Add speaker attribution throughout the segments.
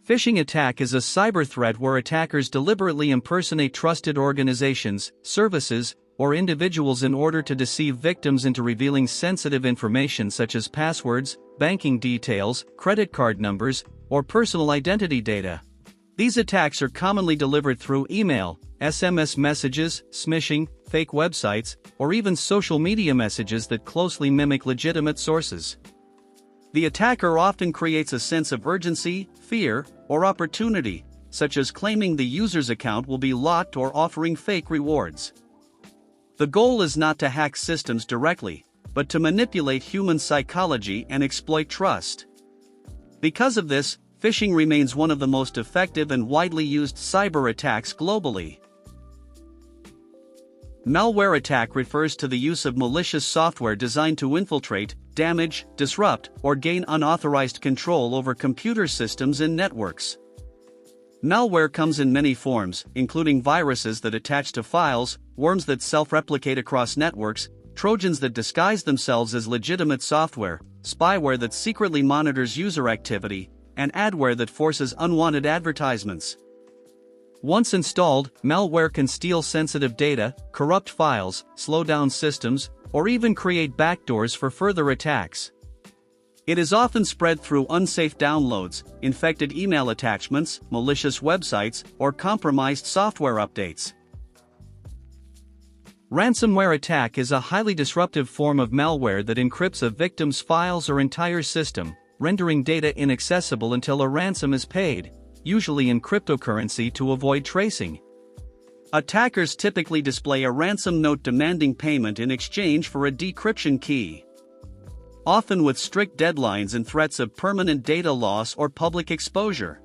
Speaker 1: Phishing attack is a cyber threat where attackers deliberately impersonate trusted organizations, services, or individuals in order to deceive victims into revealing sensitive information such as passwords, banking details, credit card numbers, or personal identity data. These attacks are commonly delivered through email, SMS messages, smishing, fake websites, or even social media messages that closely mimic legitimate sources. The attacker often creates a sense of urgency, fear, or opportunity, such as claiming the user's account will be locked or offering fake rewards. The goal is not to hack systems directly, but to manipulate human psychology and exploit trust. Because of this, phishing remains one of the most effective and widely used cyber attacks globally. Malware attack refers to the use of malicious software designed to infiltrate, damage, disrupt, or gain unauthorized control over computer systems and networks. Malware comes in many forms, including viruses that attach to files, worms that self-replicate across networks, Trojans that disguise themselves as legitimate software, spyware that secretly monitors user activity, and adware that forces unwanted advertisements. Once installed, malware can steal sensitive data, corrupt files, slow down systems, or even create backdoors for further attacks. It is often spread through unsafe downloads, infected email attachments, malicious websites, or compromised software updates. Ransomware attack is a highly disruptive form of malware that encrypts a victim's files or entire system, rendering data inaccessible until a ransom is paid, usually in cryptocurrency to avoid tracing. Attackers typically display a ransom note demanding payment in exchange for a decryption key, often with strict deadlines and threats of permanent data loss or public exposure.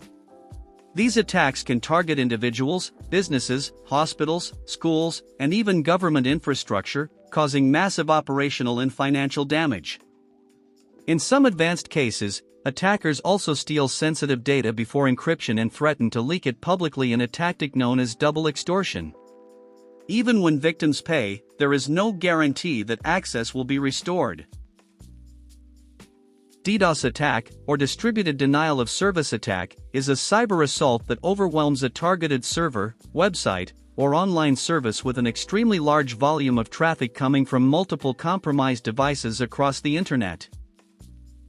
Speaker 1: These attacks can target individuals, businesses, hospitals, schools, and even government infrastructure, causing massive operational and financial damage. In some advanced cases, attackers also steal sensitive data before encryption and threaten to leak it publicly in a tactic known as double extortion. Even when victims pay, there is no guarantee that access will be restored. DDoS attack, or distributed denial of service attack, is a cyber assault that overwhelms a targeted server, website, or online service with an extremely large volume of traffic coming from multiple compromised devices across the internet.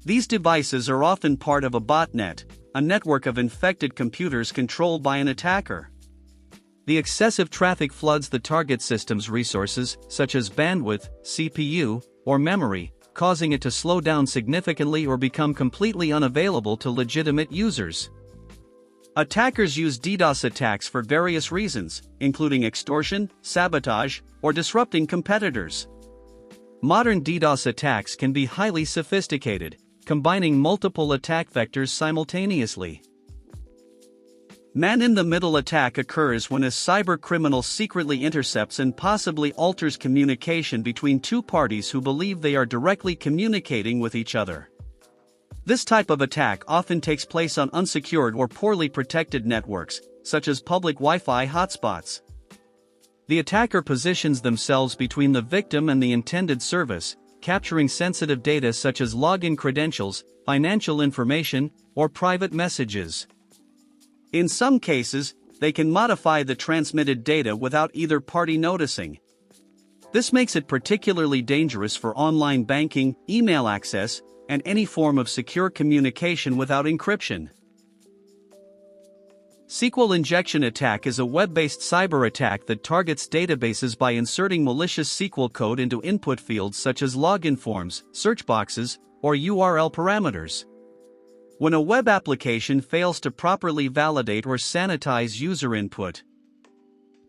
Speaker 1: These devices are often part of a botnet, a network of infected computers controlled by an attacker. The excessive traffic floods the target system's resources, such as bandwidth, CPU, or memory, causing it to slow down significantly or become completely unavailable to legitimate users. Attackers use DDoS attacks for various reasons, including extortion, sabotage, or disrupting competitors. Modern DDoS attacks can be highly sophisticated, combining multiple attack vectors simultaneously. Man-in-the-middle attack occurs when a cybercriminal secretly intercepts and possibly alters communication between two parties who believe they are directly communicating with each other. This type of attack often takes place on unsecured or poorly protected networks, such as public Wi-Fi hotspots. The attacker positions themselves between the victim and the intended service, capturing sensitive data such as login credentials, financial information, or private messages. In some cases, they can modify the transmitted data without either party noticing. This makes it particularly dangerous for online banking, email access, and any form of secure communication without encryption. SQL Injection Attack is a web-based cyber attack that targets databases by inserting malicious SQL code into input fields such as login forms, search boxes, or URL parameters. When a web application fails to properly validate or sanitize user input,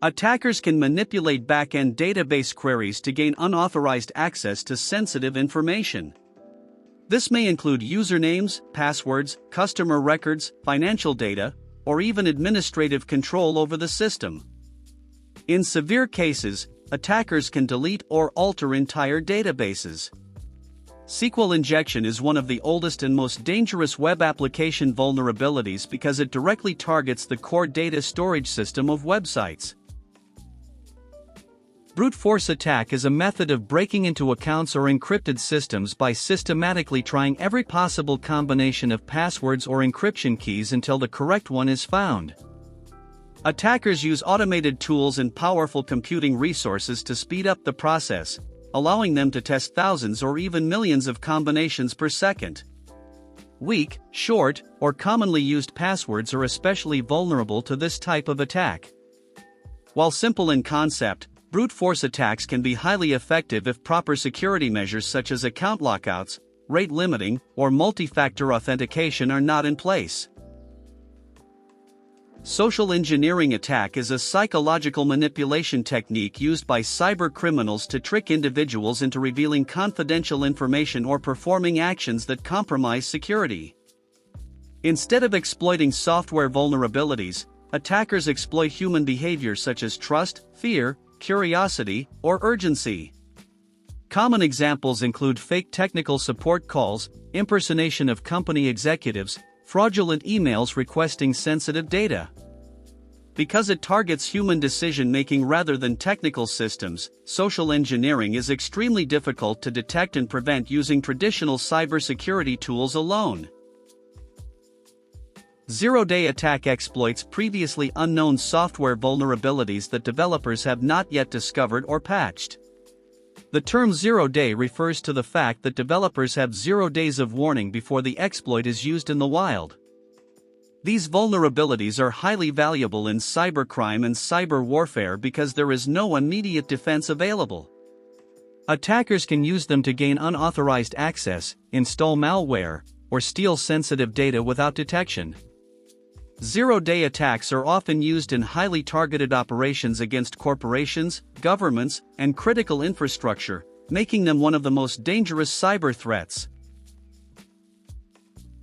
Speaker 1: attackers can manipulate back-end database queries to gain unauthorized access to sensitive information. This may include usernames, passwords, customer records, financial data, or even administrative control over the system. In severe cases, attackers can delete or alter entire databases. SQL injection is one of the oldest and most dangerous web application vulnerabilities because it directly targets the core data storage system of websites. Brute force attack is a method of breaking into accounts or encrypted systems by systematically trying every possible combination of passwords or encryption keys until the correct one is found. Attackers use automated tools and powerful computing resources to speed up the process, allowing them to test thousands or even millions of combinations per second. Weak, short, or commonly used passwords are especially vulnerable to this type of attack. While simple in concept, brute force attacks can be highly effective if proper security measures such as account lockouts, rate limiting, or multi-factor authentication are not in place. Social engineering attack is a psychological manipulation technique used by cyber criminals to trick individuals into revealing confidential information or performing actions that compromise security. Instead of exploiting software vulnerabilities, attackers exploit human behavior such as trust, fear, curiosity, or urgency. Common examples include fake technical support calls, impersonation of company executives, fraudulent emails requesting sensitive data. Because it targets human decision-making rather than technical systems, social engineering is extremely difficult to detect and prevent using traditional cybersecurity tools alone. Zero-day attack exploits previously unknown software vulnerabilities that developers have not yet discovered or patched. The term zero-day refers to the fact that developers have 0 days of warning before the exploit is used in the wild. These vulnerabilities are highly valuable in cybercrime and cyber warfare because there is no immediate defense available. Attackers can use them to gain unauthorized access, install malware, or steal sensitive data without detection. Zero-day attacks are often used in highly targeted operations against corporations, governments, and critical infrastructure, making them one of the most dangerous cyber threats.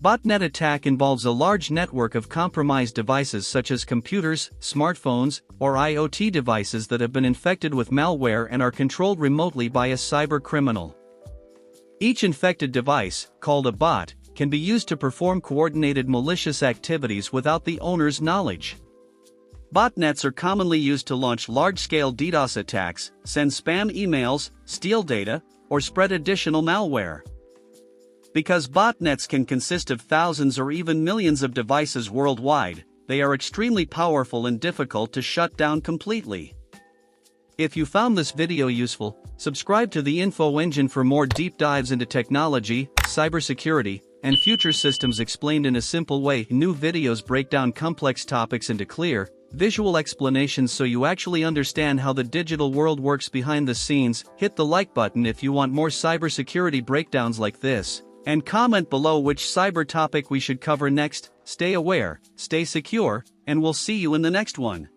Speaker 1: Botnet attack involves a large network of compromised devices such as computers, smartphones, or IoT devices that have been infected with malware and are controlled remotely by a cyber criminal. Each infected device, called a bot, can be used to perform coordinated malicious activities without the owner's knowledge. Botnets are commonly used to launch large-scale DDoS attacks, send spam emails, steal data, or spread additional malware. Because botnets can consist of thousands or even millions of devices worldwide, they are extremely powerful and difficult to shut down completely. If you found this video useful, subscribe to the Info Engine for more deep dives into technology, cybersecurity, and future systems explained in a simple way. New videos break down complex topics into clear, visual explanations so you actually understand how the digital world works behind the scenes. Hit the like button if you want more cybersecurity breakdowns like this, and comment below which cyber topic we should cover next. Stay aware, stay secure, and we'll see you in the next one.